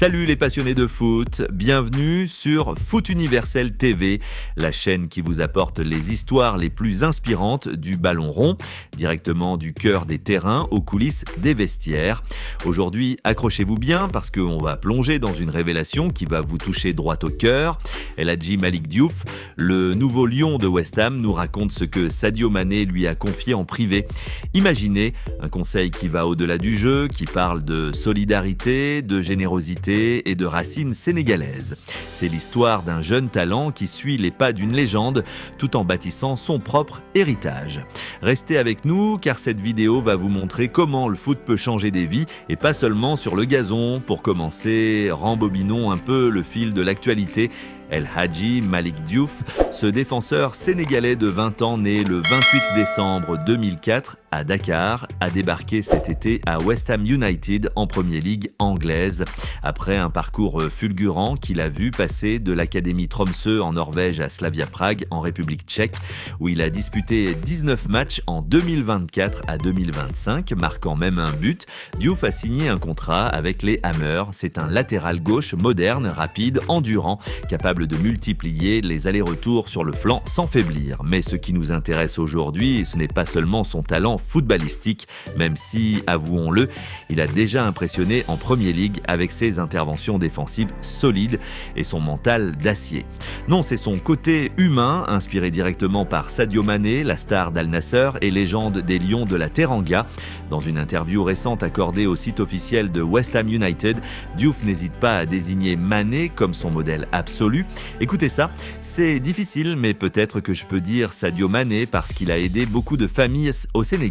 Salut les passionnés de foot, bienvenue sur Foot Universel TV, la chaîne qui vous apporte les histoires les plus inspirantes du ballon rond, directement du cœur des terrains aux coulisses des vestiaires. Aujourd'hui, accrochez-vous bien parce qu'on va plonger dans une révélation qui va vous toucher droit au cœur. El Hadji Malick Diouf, le nouveau lion de West Ham, nous raconte ce que Sadio Mané lui a confié en privé. Imaginez un conseil qui va au-delà du jeu, qui parle de solidarité, de générosité et de racines sénégalaises. C'est l'histoire d'un jeune talent qui suit les pas d'une légende tout en bâtissant son propre héritage. Restez avec nous car cette vidéo va vous montrer comment le foot peut changer des vies et pas seulement sur le gazon. Pour commencer, rembobinons un peu le fil de l'actualité. El Hadji Malick Diouf, ce défenseur sénégalais de 20 ans né le 28 décembre 2004 à Dakar, a débarqué cet été à West Ham United en Premier League anglaise. Après un parcours fulgurant qu'il a vu passer de l'académie Tromsø en Norvège à Slavia Prague en République tchèque, où il a disputé 19 matchs en 2024 à 2025, marquant même un but, Diouf a signé un contrat avec les Hammers. C'est un latéral gauche moderne, rapide, endurant, capable de multiplier les allers-retours sur le flanc sans faiblir. Mais ce qui nous intéresse aujourd'hui, ce n'est pas seulement son talent footballistique, même si, avouons-le, il a déjà impressionné en Premier League avec ses interventions défensives solides et son mental d'acier. Non, c'est son côté humain, inspiré directement par Sadio Mané, la star d'Al Nassr et légende des Lions de la Teranga. Dans une interview récente accordée au site officiel de West Ham United, Diouf n'hésite pas à désigner Mané comme son modèle absolu. Écoutez ça, c'est difficile, mais peut-être que je peux dire Sadio Mané parce qu'il a aidé beaucoup de familles au Sénégal.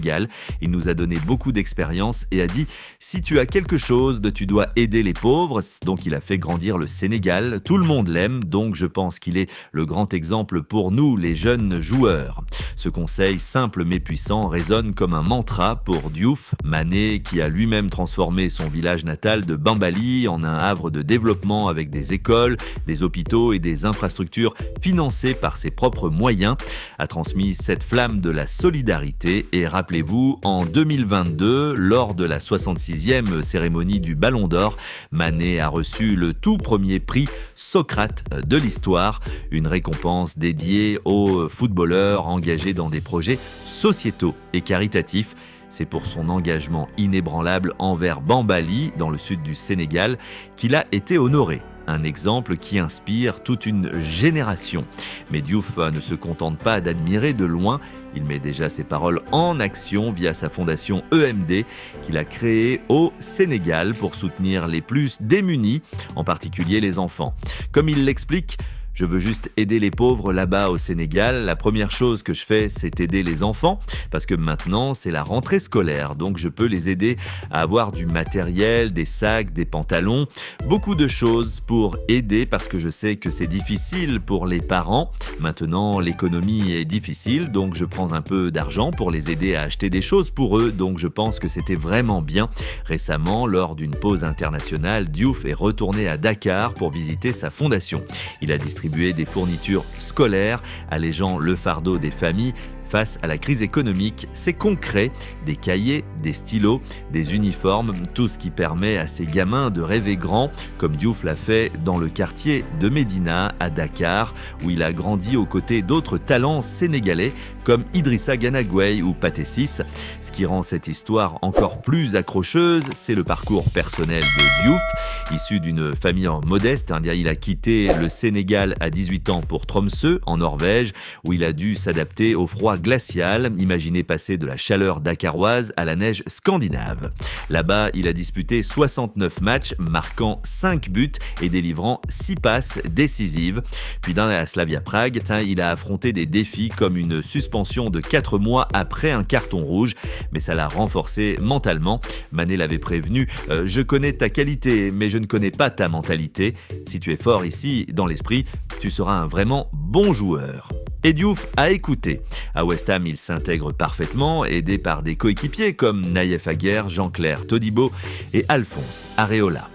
Il nous a donné beaucoup d'expérience et a dit « Si tu as quelque chose, tu dois aider les pauvres ». Donc il a fait grandir le Sénégal. Tout le monde l'aime, donc je pense qu'il est le grand exemple pour nous, les jeunes joueurs. Ce conseil simple mais puissant résonne comme un mantra pour Diouf. Mané, qui a lui-même transformé son village natal de Bambali en un havre de développement avec des écoles, des hôpitaux et des infrastructures financées par ses propres moyens, a transmis cette flamme de la solidarité. Et rappelez-vous, en 2022, lors de la 66e cérémonie du Ballon d'Or, Mané a reçu le tout premier prix Socrate de l'histoire, une récompense dédiée aux footballeurs engagés dans des projets sociétaux et caritatifs. C'est pour son engagement inébranlable envers Bambali, dans le sud du Sénégal, qu'il a été honoré. Un exemple qui inspire toute une génération. Mais Diouf ne se contente pas d'admirer de loin, il met déjà ses paroles en action via sa fondation EMD qu'il a créée au Sénégal pour soutenir les plus démunis, en particulier les enfants. Comme il l'explique, je veux juste aider les pauvres là-bas au Sénégal. La première chose que je fais, c'est aider les enfants parce que maintenant, c'est la rentrée scolaire. Donc, je peux les aider à avoir du matériel, des sacs, des pantalons, beaucoup de choses pour aider parce que je sais que c'est difficile pour les parents. Maintenant, l'économie est difficile, donc je prends un peu d'argent pour les aider à acheter des choses pour eux. Donc, je pense que c'était vraiment bien. Récemment, lors d'une pause internationale, Diouf est retourné à Dakar pour visiter sa fondation. Il a distribué des fournitures scolaires, allégeant le fardeau des familles face à la crise économique. C'est concret, des cahiers, des stylos, des uniformes, tout ce qui permet à ces gamins de rêver grand, comme Diouf l'a fait dans le quartier de Médina à Dakar, où il a grandi aux côtés d'autres talents sénégalais comme Idrissa Gana Gueye ou Pathé Ciss. Ce qui rend cette histoire encore plus accrocheuse, c'est le parcours personnel de Diouf. Issu d'une famille modeste, il a quitté le Sénégal à 18 ans pour Tromsø, en Norvège, où il a dû s'adapter au froid glacial. Imaginez passer de la chaleur dakaroise à la neige scandinave. Là-bas, il a disputé 69 matchs, marquant 5 buts et délivrant 6 passes décisives. Puis dans la Slavia Prague, il a affronté des défis comme une suspension de 4 mois après un carton rouge, mais ça l'a renforcé mentalement. Mané l'avait prévenu, je connais ta qualité, mais je ne connais pas ta mentalité. Si tu es fort ici, dans l'esprit, tu seras un vraiment bon joueur. Et Diouf a écouté. À West Ham, il s'intègre parfaitement, aidé par des coéquipiers comme Naïef Aguerd, Jean-Claire Todibo et Alphonse Areola.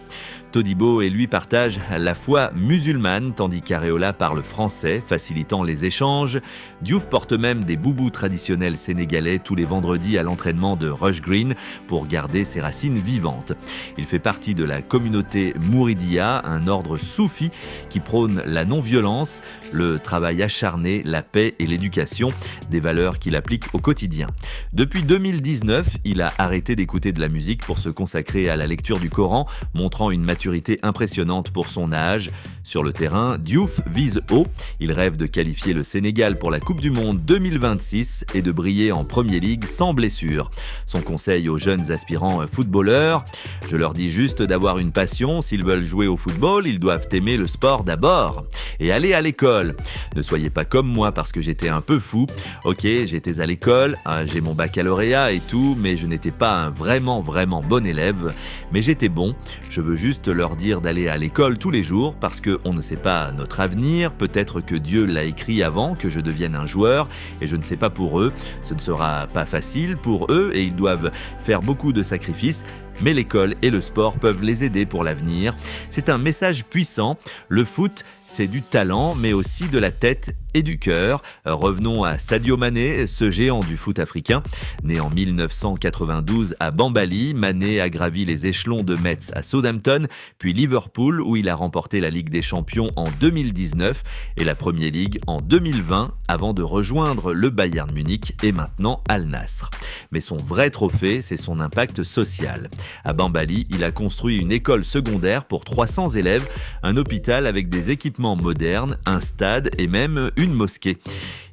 Todibo et lui partagent la foi musulmane tandis qu'Areola parle français, facilitant les échanges. Diouf porte même des boubous traditionnels sénégalais tous les vendredis à l'entraînement de Rush Green pour garder ses racines vivantes. Il fait partie de la communauté Mouridia, un ordre soufi qui prône la non-violence, le travail acharné, la paix et l'éducation, des valeurs qu'il applique au quotidien. Depuis 2019, il a arrêté d'écouter de la musique pour se consacrer à la lecture du Coran, montrant une maturité impressionnante pour son âge. Sur le terrain, Diouf vise haut. Il rêve de qualifier le Sénégal pour la Coupe du Monde 2026 et de briller en Premier League sans blessure. Son conseil aux jeunes aspirants footballeurs: je leur dis juste d'avoir une passion. S'ils veulent jouer au football, ils doivent aimer le sport d'abord et aller à l'école. Ne soyez pas comme moi parce que j'étais un peu fou. Ok, j'étais à l'école, j'ai mon baccalauréat et tout, mais je n'étais pas un vraiment bon élève. Mais j'étais bon. Je veux juste leur dire d'aller à l'école tous les jours parce qu'on ne sait pas notre avenir. Peut-être que Dieu l'a écrit avant que je devienne un joueur et je ne sais pas pour eux. Ce ne sera pas facile pour eux et ils doivent faire beaucoup de sacrifices. Mais l'école et le sport peuvent les aider pour l'avenir. C'est un message puissant. Le foot, c'est du talent, mais aussi de la tête et du cœur. Revenons à Sadio Mané, ce géant du foot africain. Né en 1992 à Bambali, Mané a gravi les échelons de Metz à Southampton, puis Liverpool où il a remporté la Ligue des Champions en 2019 et la Premier League en 2020 avant de rejoindre le Bayern Munich et maintenant Al Nassr. Mais son vrai trophée, c'est son impact social. À Bambali, il a construit une école secondaire pour 300 élèves, un hôpital avec des équipements modernes, un stade et même une mosquée.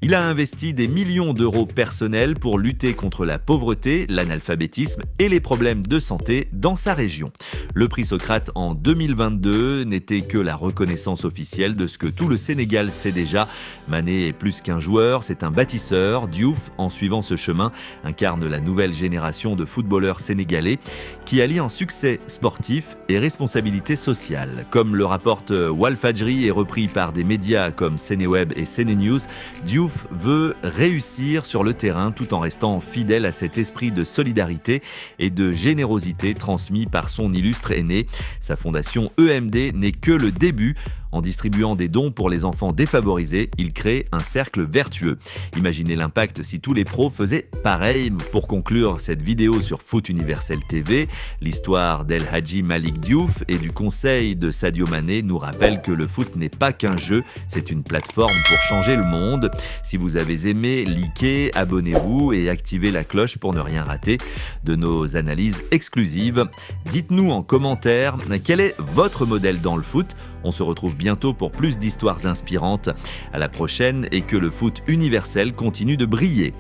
Il a investi des millions d'euros personnels pour lutter contre la pauvreté, l'analphabétisme et les problèmes de santé dans sa région. Le prix Socrate en 2022 n'était que la reconnaissance officielle de ce que tout le Sénégal sait déjà. Mané est plus qu'un joueur, c'est un bâtisseur. Diouf, en suivant ce chemin, incarne la nouvelle génération de footballeurs sénégalais qui allient un succès sportif et responsabilité sociale. Comme le rapporte Walfadjri et repris par des médias comme Sénéweb et Sénénews, Diouf veut réussir sur le terrain tout en restant fidèle à cet esprit de solidarité et de générosité transmis par son illustre aîné. Sa fondation EMD n'est que le début. En distribuant des dons pour les enfants défavorisés, il crée un cercle vertueux. Imaginez l'impact si tous les pros faisaient pareil. Pour conclure cette vidéo sur Foot Universel TV, l'histoire d'El Hadji Malick Diouf et du conseil de Sadio Mané nous rappelle que le foot n'est pas qu'un jeu, c'est une plateforme pour changer le monde. Si vous avez aimé, likez, abonnez-vous et activez la cloche pour ne rien rater de nos analyses exclusives. Dites-nous en commentaire quel est votre modèle dans le foot. On se retrouve bientôt pour plus d'histoires inspirantes. À la prochaine et que le foot universel continue de briller.